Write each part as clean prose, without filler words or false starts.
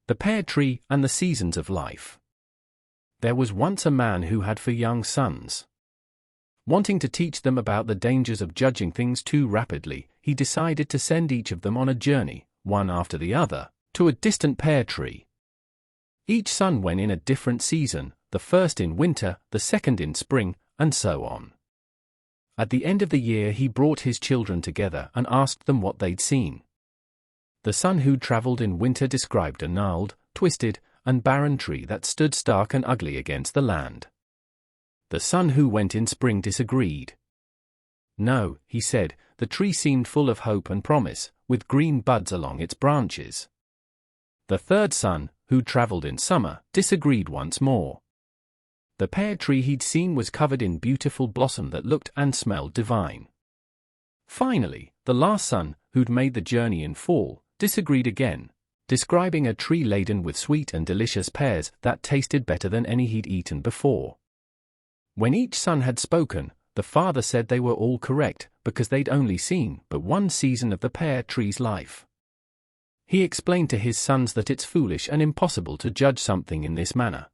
The Pear Tree and the Seasons of Life. There was once a man who had 4 young sons. Wanting to teach them about the dangers of judging things too rapidly, he decided to send each of them on a journey, one after the other, to a distant pear tree. Each son went in a different season, the first in winter, the second in spring, and so on. At the end of the year he brought his children together and asked them what they'd seen. The son who'd traveled in winter described a gnarled, twisted, and barren tree that stood stark and ugly against the land. The son who went in spring disagreed. No, he said, the tree seemed full of hope and promise, with green buds along its branches. The third son, who traveled in summer, disagreed once more. The pear tree he'd seen was covered in beautiful blossom that looked and smelled divine. Finally, the last son, who'd made the journey in fall, disagreed again, describing a tree laden with sweet and delicious pears that tasted better than any he'd eaten before. When each son had spoken, the father said they were all correct because they'd only seen but one season of the pear tree's life. He explained to his sons that it's foolish and impossible to judge something in this manner.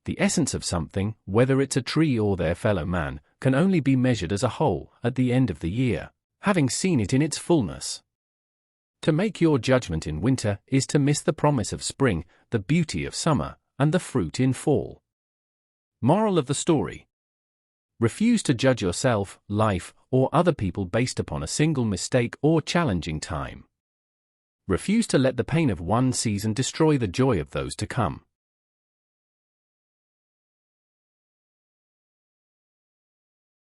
The essence of something, whether it's a tree or their fellow man, can only be measured as a whole at the end of the year, having seen it in its fullness. To make your judgment in winter is to miss the promise of spring, the beauty of summer, and the fruit in fall. Moral of the story: refuse to judge yourself, life, or other people based upon a single mistake or challenging time. Refuse to let the pain of one season destroy the joy of those to come.